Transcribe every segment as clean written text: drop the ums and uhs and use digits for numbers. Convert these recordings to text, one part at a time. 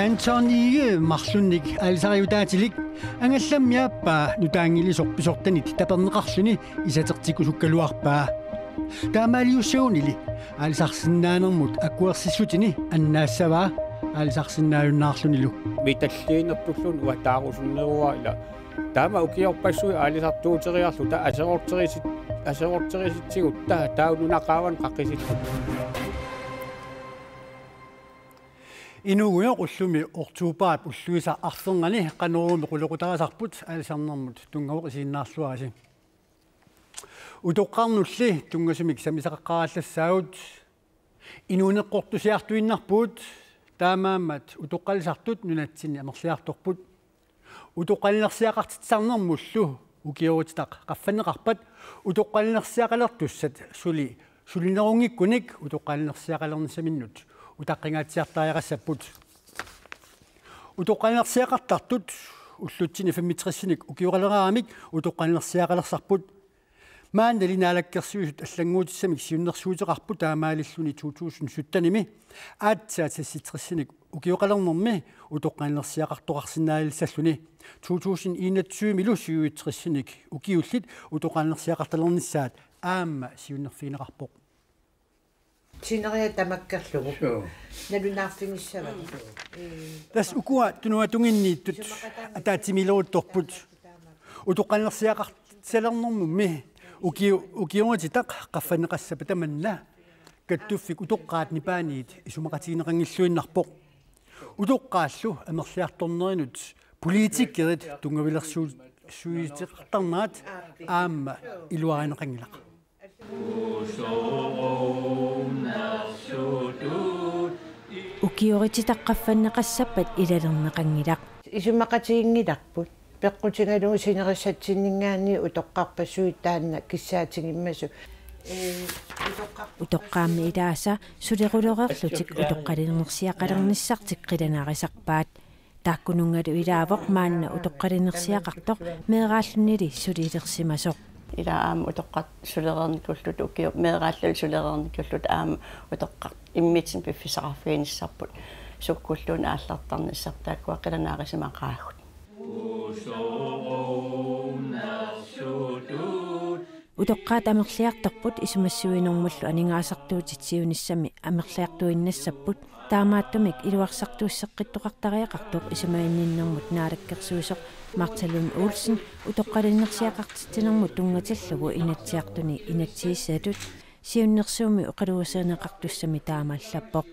Anthony Marlunik alsariutaatilik angallammiappaa nutaangilisorpisortanit taperneqarluni isatertikusukkaluarpaa taamaaliussuunili alsarsinnaanermut akkuersissutini annaassavaa alsarsinnaajunnaarlunilu mitallиинертуллун уатааруsunneruа ила таама укиорпассуи аалисартуутериарлу та асеортериситсигут таунунақааван қаққисиллу инугуйо уллуми ортуупаат уллуиса арсернани канеруми quluqutaasarput алисарнэрмут тунгавоқ исииннаарлуараси утоққарнулли тунгасумик самисақаққараллассаагут инуунеққортусиартуиннарпут таамааммат утоққалисартут нунатсини амерлиарторпут утоққалинерсиақартитсарнэрмуллу укиорутитақ қаффанеқарпат утоққалинерсиақалертуссат сулинерунгиккуник утоққалинерсиақалернссаминнут утаққингаатсиартаариқассаппут утоққалинерсиақартартут уллутсини 65-ник укиоралераамик утоққалинерсиақалерсарпут маанналинаалаккерсуисут аллангуутиссамик сиуннерсуутеқарпу таамаалиллуни 2017-ними аатсаатасситрissиник укиоқалернэрми утоққалинерсиақартоқарсинаалиссаллуни 2021 сиуитрissиник укиуллит утоққалинерсиақарталерниссаат аама сиуннерфинеқарпоқ Синериа тамаккерлугу налунаарфингиссава тас укуа тунуатунгиннииттут атаатимилоутторпут утоққалинерсиақартсалернэрмумми укиунгатитақ қаффанеқассапа таманна каттуффик утоққаат нипааниит исумақатигинеқангиллуиннарпоқ утоққааллу амерлиарторнеринут политиккерит тунгавилерсуут суитеқартарнаат аама илуаринеқангилақ укиорититаққаффаннеқассаппат илалернеқангилақ исумақатигингиларпут пеққутингалугу синериссатсиннингаани утоққарпассуит таанна киссаатингиммасу утоққаамми илааса сулерулерерлутик утоққалинерсиақалерниссартик қиланаарисарпаат тааккунунгалу илаавоқ маанна утоққалинерсиақартоқ меэрааллунили сулилерсимасоқ ila aam utoqqat sulereernikullut ukiu meeraallul sulereernikullut aam utoqqat immitsin piffisaqarfiinissarput sukkulluun aallartarnissartaakkuа qilanaarisimaqaagut утоққаат амерлиарторпут исумассуинэрмуллу анингаасартуутитсиунissami амерлиартуиннассаппут таамааттумик илуарсартууссеққиттоқартариақартоқ исумаинниннэрмут наалаккерсуусоқ Марталун Олсен утоққалиннерсиақартитинэрмут тунгатиллугу инатсиартуни инатсииссаатут сиуннерсууми оқалуусаанеқартуссами таамааллаппоқ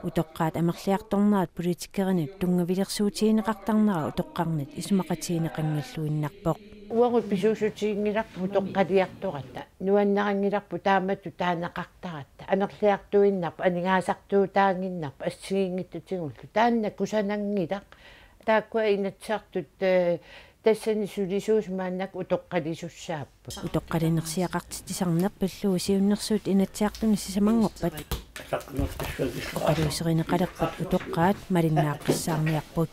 утоққаат амерлиарторнаат политиккеринит тунгавилерсуутиинеқартарнера утоққарнит исумақатиинеқангаллуиннарпоқ уагут писуусутигингиларпу тоққалиарторатта нуаннарангиларпу тааматту таанеқартаратта анерлиартуиннарпу анингаасартуутаангиннарпу ассигингиттутигуллу таанна кусанангилақ тааккуа инатсаартут тассани сулисуусмааннак утоққалисуссааппу утоққалинерсиақартитисарнерпаллуу сиуннерсуут инатсиартуни сисамангорпат оқалуусеринеқалерпат утоққаат малиннааққиссаарниарпут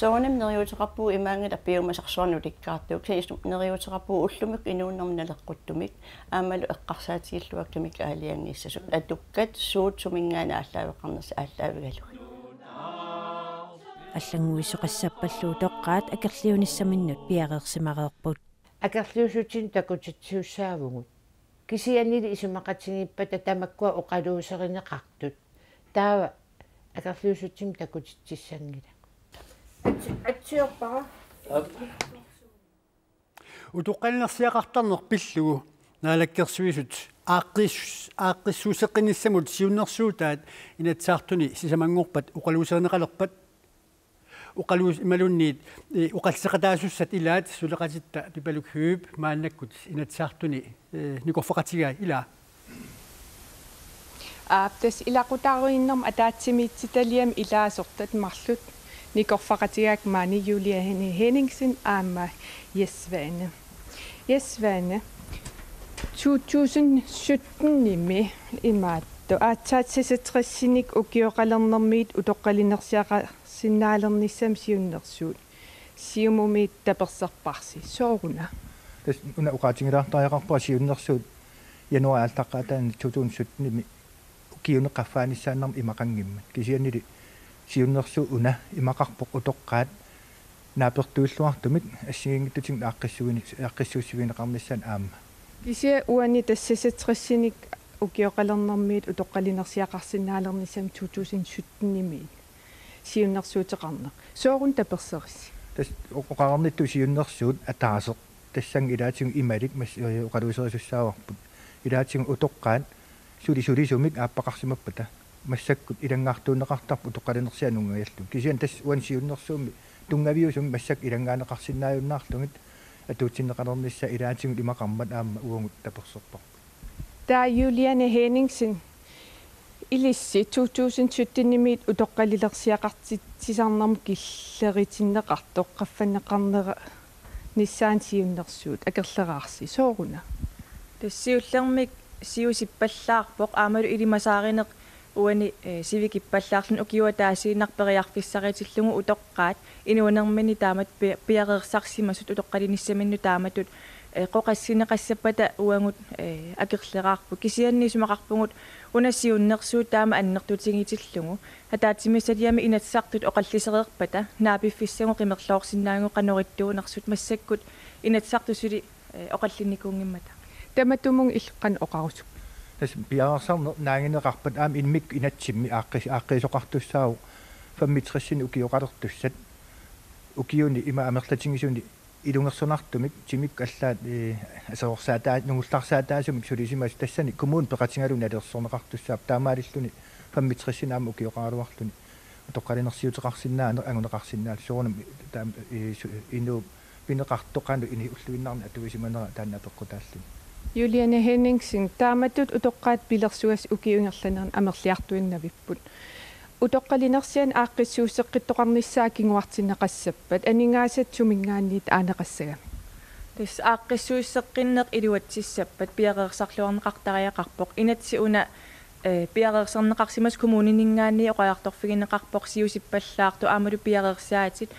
соонем нериутеқарпуу имаангила пиумасарсуарну ликкаартук сиисту нериутеқарпуу уллумик инууннэрминалеққуттумик аамалу эққарсаатигиллуактумик аалиангиссасут атуккат суут сумингаана ааллаавеқарнерса ааллаавигалу аллангуисоқассаппаллуу тоққаат акерлиунissаминнут пиареерсимареерпут акерлиусутин такутитсиуссаавгут кисианили исумақатсигиппата тамаккуа оқалуусеринеқартут таава акерлиусутин такутитсиссангила атсиорпара утоққалинерсиақартарнерпиллугу наалаккерсуисут ааққиссуусеққиниссамут сиуннерсуутаат инатсаартуни сисамангорпат оқалуусеринеқалерпат уқалуус ималунниит уқалсеқатаасуссат илаат сулеқатитта пипалук хüüп мааннаккут инатсаартуни никорфақатигаа илаа аптас илақутааруиннэрм атаатсимиитситалиам илаасортат марлут никорфақатигаак маани Юлия Henningsen аама Jesvane 2017 ними имаатту аатсаатсисатрissиник укиоқалернэрмиит утоққалинерсиақа синнаалерниссам сиуннерсуут сиумумиит таперсерпарси соруна тас уна уқаатингилаартариақарпаа сиуннерсуут инатсиартуни исумақатиинеқангиллуиннарпоқ укиоралернэрмиит утоққалинерсиақартарнерпиллугу наалаккерсуисут ааққиссуусеққиниссамут januar altaqataan 2017 ukiuneqaffaanissaanerm imaqanngimmat kisiannili siunnersu una imaqarpoq utoqqaat naapertuulluartumik assigingittutiŋ aaqqissuusivineqarnissan aamma kisia uani tassasatриссиник укиоқалернэрмиит утоққалинерсиақарсиннаалернissam 2017-ними сиуннэрсуутеқарнеқ соорун таперсерисси тас оқарнитту сиуннерсуут атаасеқ тассанг илаатигу ималик мас оқалуисерисуссааварпут илаатигу утоққаат сулисумик ааппақарсимаппата массаккут илангаартуунеқартарпу утоққалинерсианунгаяллу кисиан тас уан сиуннерсууми тунгавиусум массак илангаанеқарсиннааюннаарлугит атуутсиннеқалернisса илаатигу имақармат аама уугут таперсерпар Der Juliane Henningsen ilissi 2017-nimit utoqqalilersiaqartitsisarnarm killeritineqartoq qaffanneqarnera nissaan siunnersuut akerleraarsi sooruna тассиуллермик сиусиппаллаарпоқ аамалу илимасааринеқ уани сивикиппаллаарлун укиуа таасиинарпериарфиссаритиллугу утоққаат инуанермини таамат пиареерсарсимасут утоққалиниссаминну тааматут qoqassineqassapata uangut akirleraarpu kisianniisumaqarpungut unassiunnersuut taama annertutingitillungu ataatimisaliami inatsartut oqallisereerpata naapiffissangu qimerloorsinnaangu qanorittuunersut massakkut inatsartusuli oqallinnikuungimmata tamatumun illeqqan oqarusuk tas piarsarner naangineqarpat aam inmik inatsimmi aaqqisoqartussaavu fammitressin ukioqalertussat ukiuni ima amerlatingisuni ilungersonartumik timik allaat asorsaataat nungullarsaataasumik sulisimas tassani kommun peqatingaluni alersorneqartussaap taamaalilluni fammitressin ukioqaaluarluni utoqqalinersiuteqarsinnaaner anguneqarsinnaal soornam inu pineqartoqaanu ini ulluinnarna atuisimanera taanna peqqutaalluni Juliane Henningsen taamatut utoqqaat pilersuas ukiungerlaneran amerliartuinnavipput utoqqalinersian aaqqissuusseqqittoqarnissaa kinguartinneqassappat aningaasat sumingaanniit aaneqassagami тас ааққиссуиссеққиннеқ илуатсиссаппат пиареерсарлуарнеқартариақарпоқ инатси уна пиареерсарнеқарсимас коммунинингаанни оқаярторфигинеқарпоқ сиусиппаллаарту аамалу пиареерсаатит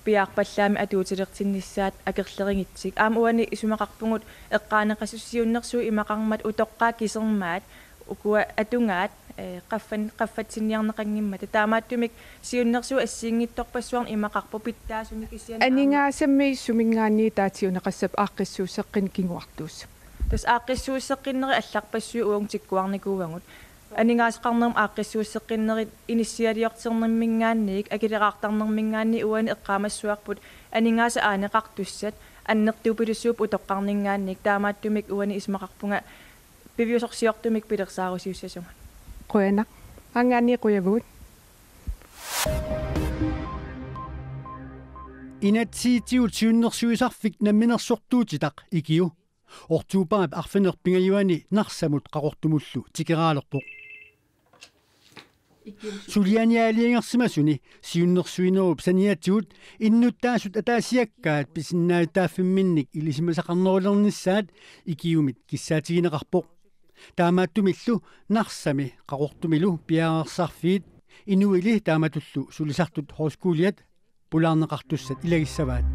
пиаарпаллаами атуутилертиннissaат акерлерингитсик аама уани исумақарпугут эққаанеқассуссиуннерсуу имақармат утоққаа кисермаат укуа атунгаат qaffatinnniarneqanngimmat taamaattumik siunnersuu assiingittorpassuarn imaqarpu pittaasuni kisian aningaassammi sumingaanni taatiuneqassap aaqqissuusseqqin kinguartuussa tas aaqqissuusseqqinneri алларпассуу уungtikkuarnikuuvangut анигаасеқарнерм ааqqissuusseqqinneri иниссиалиортэрнэрмингаанниик акилераартарнэрмингаанни уани эққаамассуарпут анигааса аанеқартуссат аннертуупилуссууп утоққарнингаанник таамааттумик уани исмақарпунга пивиусорсиортумик пилерсаарусиуссасунга qoyana angani qoyavut inatsiitiut siunnersuisarfik namminersortuutitaq ikiu ortuupaap arfinerpingajuani narsamut qaqortumullu tikeraalerpoq sulianialiingersimasuni siunnersuinerup saniatiut innuttaasut ataasiakkaat pisinnaitaafimminnik ilisimasaqarnerulernissaat ikiumit kissaatigineqarpoq таамааттумиллу нарсами qaqortumilu piarersarfiit inuili taamatullu sulisartut horskuuliat pulaarneqartussat ilagissavaat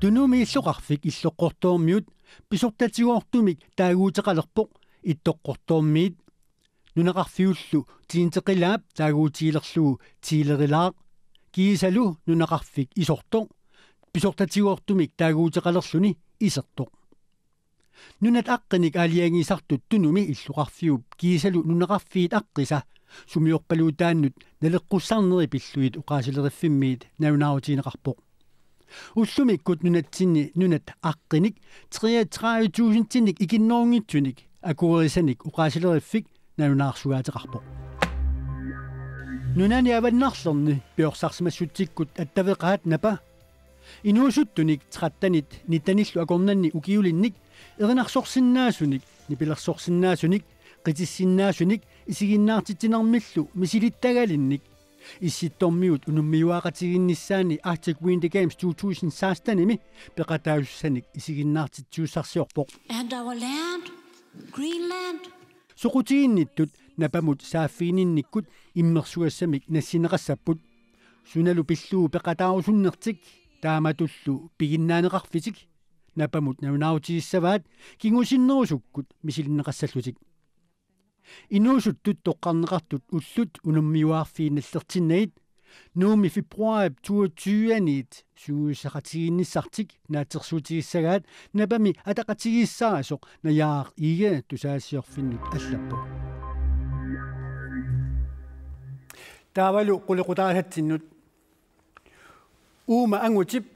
tunumi illoqarfik illoqqortoormiut pisortatiguortumik taaguuteqalerpoq ittoqqortoormiit nunaqarfiullu tiinteqilaap taaguutiilerlugu tiilerilaaq kiisalu nunaqarfik isortoq pisortatiguortumik taaguuteqalerluni isertoq nunat aqqanik aliangisartut tunumi illuqarfiup kiisalu nunaqarfiit aqqisa sumiorpaluutaannut naleqqussarneri pilluit uqaasileriffimmit naunaarutiineqarpoq ullumikkut nunatsinni nunat aqqinik 33.000 ikinnoorngitsunik akuerisanik uqaasileriffik naunaarsuaateqarpoq nunani avannarlerni piorsarsmassutikkut attaveqaat napa inuusuttunik 13-nit nitanillu akornanni ukiulinnik erinarsorsinnaasunik nipilersorsinnaasunik qitissinnaasunik isiginnaartitinermillu misilittagalinnik issittormiut unummiuaqatiginnissaani Arctic Winter Games 2016-nimi peqataussanik isiginnaartitsuussarsiorpoq and our land Greenland suqutiinnittut napamut saaffiininnikkut immersuassamik nassineqassapput sunalu pilluu peqataarusunnertik taamatullu piginnaaneqarfitik напамут наунаутииссаваат кингусиннерусуккут мисилиннеқассаллутик инуусуттут тоққарнеқартут уллут унаммиуаарфииналлертиннагит нууми фебруари 22-анит сугуиссақатигинниссартик наатерсуутигиссагаат напами атақатигиссаасоқ наяақ иге тусаассиорфиннут аллаппу таавалу қулеқутаасатсиннут uuма angutip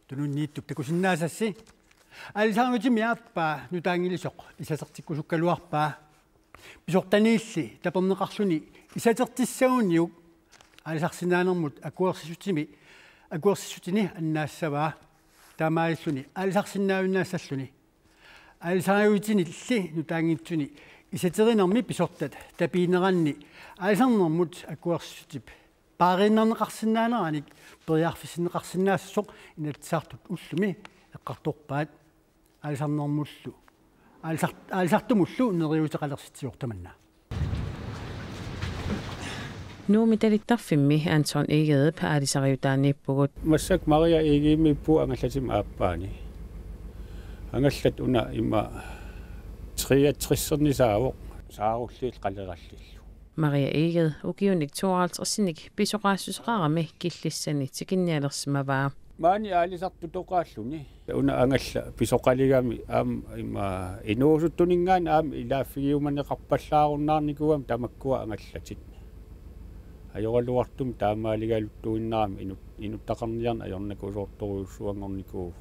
tununniittuk takusиннаасасси алисаарнутими ааппаа нутаангилисоқ исасертиккусуккалуарпаа писортаниилли тапернеқарсуни исатертиссагунниук алисарсинаанермут акуерсисутини аннаассаваа таамааллуни алисарсинаавиннаассаллуни алисаариутини илли нутаангитсуни исатеринерми писортат тапиинеранни алисарнермут акуерсисутип паариннарнеқарсинаанераник периарфисиннеқарсинаассоқ инатсаартут уллуми эққарторпаат алисарнэрмуллу алисартумуллу нериутеқалерситсиортаманна нуумиталиттарфимми Anton Egede паалисариутаанииппугут массак Maria Egimippu ангаллатим ааппаани ангаллат уна има 63-нисаавоқ сааруллиил қалераллиллу Maria Egede ukiunik 52-ник писоқаассусеқарами киллиссани тикинниалерсимаваа маани аалисарту тоқааллуни уна ангалла писоқалигами аам има инуусуттунингаан аам илааффигиуманеқарпаллааруннаарникуам тамаккуа ангаллатит ajorluartum taamaaligaluttuinnaarami inuttaqarniarna ajornakuusoortoruussuangornikuu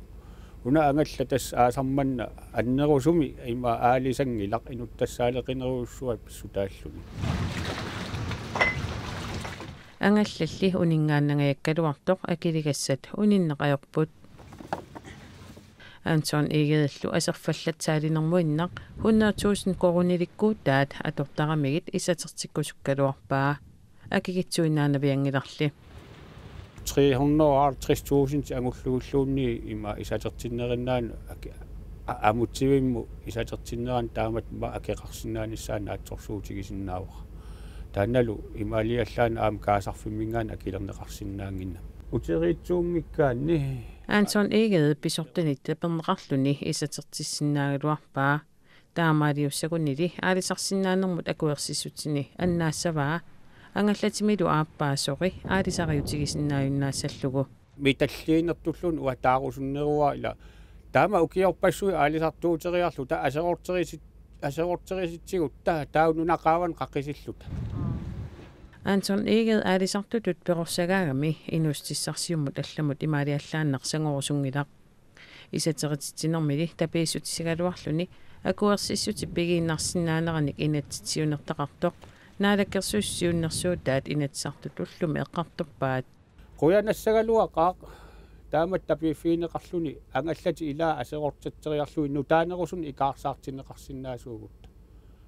una angalla tas aasarmanna annerusumi ima aalisangilaq inuttassaaaleqineruussuat pissutaalluni ангаллалли унингааннагаяккалуартоқ акилигассат униннеқаёрпут Anton Egede асерфаллатсаалинермуиннақ 100,000 коруниликкуут таат атортарамигит исатертиккусуккалуарпаа акигитсуиннаанавиангиларли 360,000 ангуллугуллуунни има исатертиннериннаан амутсивимму исатертиннеран таамат ма акеқарсинааниссаана атсорсуутигисиннаавара таанналу ималиаллаан аам каасарфиммингаан акилернеқарсинаангинна утериитсуунгиккаанни Anton Egede писортанит тапернеқарлуни исатертиссинаагалуарпаа таамаалиуссагуннили аалисарсинаанермут акуерсиссутини аннаассаваа ангаллатимилу ааппаасори аалисариутигисиннааюннаассаллугу миталлиинертуллун уатаарусуннеруа ила таама укиорпассуи аалисартуутериарлу та асеортериситсигут таунунақааван қаққисиллута Anton Egede аалисартутут перорсагаагами инустиссарсиуммут алламут имаалиаллааннерсангорусунгилақ исатерититсинермили тапииссутисигалуарлуни акуерсиссути пигииннарсинаанераник инатситсиунертақартоқ наалаккерсууссиуннэрсуутаат инатсартут уллуми эққарторпаат қуянассагалуақаа таамат тапииффиинеқарлуни ангаллати илаа асеқортатсериарлуи нутаанерусун икаарсаартинеқарсинаасуугут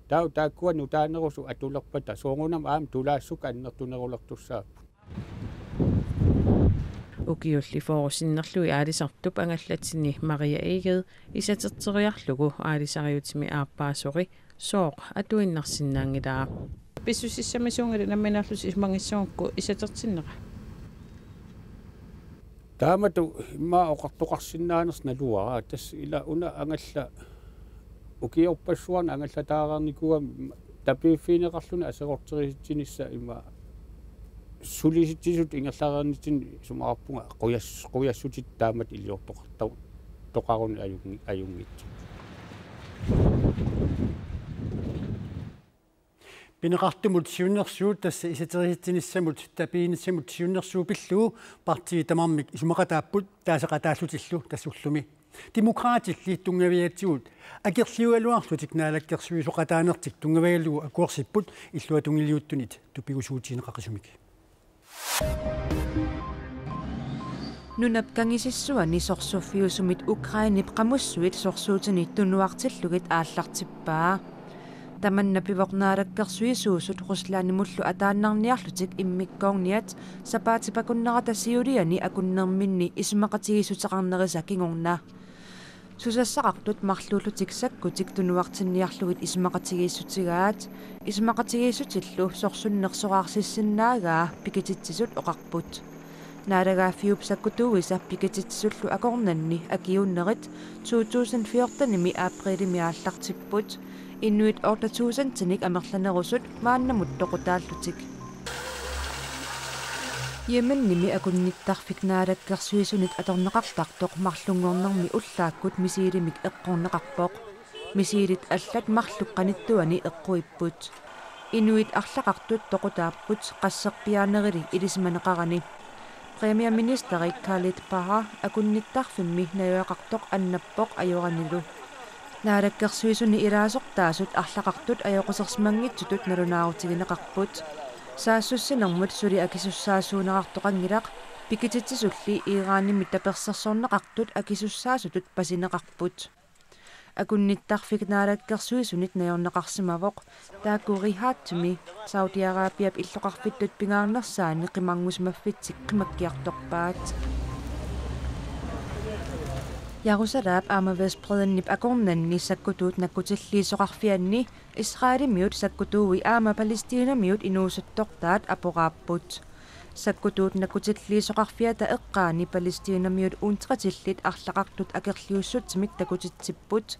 тау тааккуа нутаанерусу атулерпата соongунам аам тулаассук аннертунерулертуссааппу укиулли форусиннерлуи аалисартуп ангаллатсини Maria Egede исатертериарлугу аалисариутими ааппаасори сооқ атуиннарсинаангилаа писсусиссамисуунгали намминаарлус исмангиссуукку исатертиннера таамату имма оқартоқарсинаанерс налуара тас ила уна ангалла укиорпассуарна ангаллатаарарникуам тапииффиинеқарлуна асеқортериситсинисса имма сулиситсисут ингерлаарнитин сумаарпунга қуяссутит таамат илиортоқартау тоқаруни аюнгит пинеқартумут сиуннерсуут тасса исатериситсиниссамут тапииниссамут сиуннерсуупиллуу партии тамармик исумақатааппут таасеқатааллутиллу тассуллуми демократилли тунгавиатсуут акерлиуалуарлутик наалаккерсуисоқатаанертик тунгавиаллугу акуорсиппут иллуа тунгилиуттунит тупигусуутиинеқақисумик нунап кангисиссуани сорсуффиусумит Украинип қамуссуит сорсуутинит тунуартиллугит ааллартиппаа таманна пивоқнаалаккерсуисуусут руслаанимуллу атааннарниарлутик иммиккоорниат сапаатипакуннерата сиулиани акуннерминни исумақатигисутеқарнериса кингорна сусассақартут марлуулутик саккутик тунуартинниарлугит исумақатигииссутигаат исумақатигииссутиллу сорсуннерсораарсиссиннаагаа пикититсисут оқарпут naaregaafiup sakkutuvisa pikititsullu akornanni akiunnerit 2014 aprillimi aallartipput Inuit 8000 tinik amerlanerusut maannamut toqutaallutik Yemennimi akunnittarfik naalakkersuisunit atorneqartartoq marlunngornermi ullaakkut misiilimik eqqorneqarpoq misiilit allat marluqqanittuani eqquipput Inuit арлақартут тоқутааппут qassерпиаанерили илисманеқарани премиерministeri Khaled Paha акунниттарфимми наюақартоқ аннаппоқ ajоранилу наалаккерсуисуни илаасортаасут арлақартут ajоқусерсмангитсутут налунаарутигинеқарпут саассуссинермут сули акисуссаасуунеқартоқангилақ пикититсисулли иирааними таперсерсорнеқартут акисуссаасутут пасинеқарпут акунниттарфик наалаккерсуисунит наёрнеқарсимавоқ тааккуриhaatсуми Saudi-Arabiap иллоқарфиттут пингаарнерсаани қимарнгусмаффитсик қимаккиарторпаат Ярусалаап аамавеспреденнип акорнанни саккутуут наккутиллиисоқарфианни Исраилимиут саккутууи аама Палестинамиут инуусуттортаат апорааппут саккутуут наккутиллиисоқарфиата эққаани Палестинамиут уунтеқатиллит арлақартут акерлиуссутсимик такутитсиппут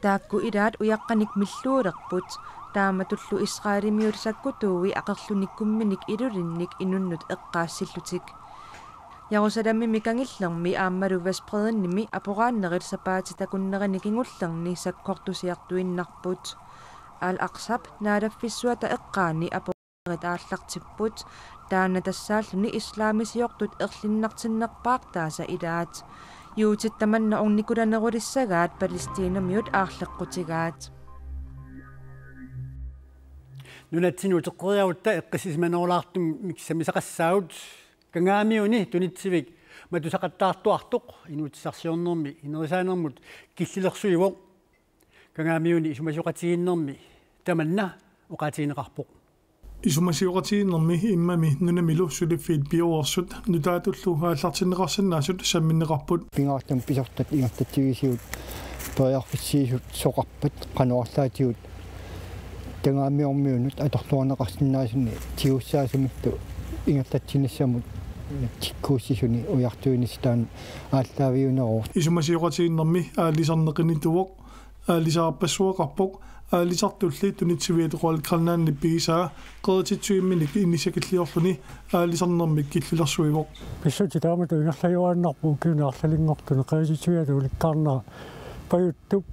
таакку илаат уяққаник миллуулерпут тааматуллу Исраилимиут саккутууи ақерлуниккумминик илулинник инуннут эққаассиллутик Ярусалами микангиллерми ааммалу веспреденними апорааннерит сапаати такуннерани кингуллерни саккортусиартуиннарпут Ал-Aqsab наадаффиссуата эққаани апорааннерит ааллартиппут таана тассааллуни исламисиортут ерлиннартиннерпаартааса илаат юутит таманна орникуланерулиссагаат Палестинамиут аарлеққутигаат нунатсину теққериаутта эққисисманерулаартум миксамисақассаут кангаамиуни тунитсивик матусақаттаартуартоқ инуутиссарсиорнэрми инерисаанермут киллилерсуивоқ кангаамиуни исумасуқатигиннэрми таманна уқатигинеқарпоқ исумасиуқатигиннэрми иммами нунамилу сулиффиит биуерсут нутаатуллу хааллартинеқарсинаасут самминнеқарпут пингаартам писартат ингартатсигисиут тоярфиссиисут соқарпат қануарлаатиут кангаамиормиунут аторлуарнеқарсинаасуни тиуссаасумитту ингартатсинассамут тиккууссисуни уяртуинистаан ааллаавиунероо исумасиуқатигиннэрми аалисарнеқинитуоқ аалисаарпассуақарпоқ аалисартулли тунитсивиатеқуал карнаанни пигисаа қеэтитсуимминик иннисакиллиорлуни аалисарнэрмик киллилерсуивоқ писсути таамату ингерлаюааннарпу киунаарлалингортуне қеэтитсуиату уликкаарнаа паюттуп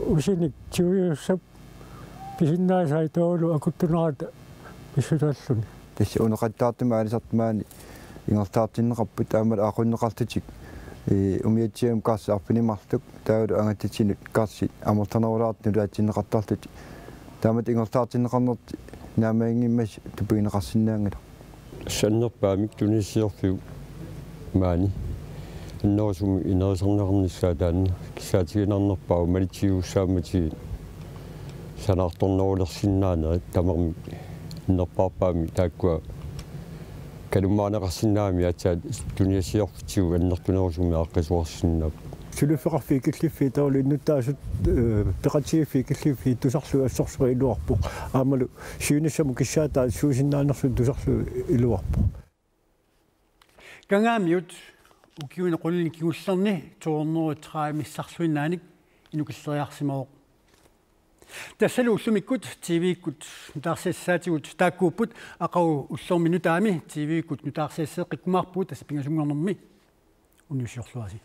усиник тиуиуссап писиннаасаитоолу акуттунерата писсутааллуни тасси унеқаттаартима аалисартимаани ингертаартиннеқарпут таамал аақуннеқартитик умиатсиам касса арпинимарлук таалу ангатсинут касси амортанерулаартну лаатсиннеқартарлут таамат ингертаартиннеқарнерти наамаангиммас тупигинеқарсинаангала саннерпаамик тунисиорфиу маани иннерсуми инерисарнеқарниссаа таанна кисаатигинарнерпаа малитсиуссаамати санаарторнерулерсиннаанери тамарми иннерпаарпаами тааккуа калумаанеқарсинаами атсаат тунисиорфитсиу аннертунерусуми ааққисуарсиннаап сулуффеқарфи киллиффи таулу иннуттаасут пеқатсигиффи киллиффи тусарлу ассорсуа илуарпу аамалу сиуниссаму киссаатаа суусиннаанерсу тусарлу илуарпу кангаамиут укиуне qulli кигуллерни туорнерут траамиссарлуиннааник инукиллериарсимаоқ тассалу уллумиккут тивиккут нутаарсиассаатигут тааккууппут ақау уллорминутаами тивиккут нутаарсиассаа қиккумаарпут тасса пингасунгорнэрми уннусиорлуаси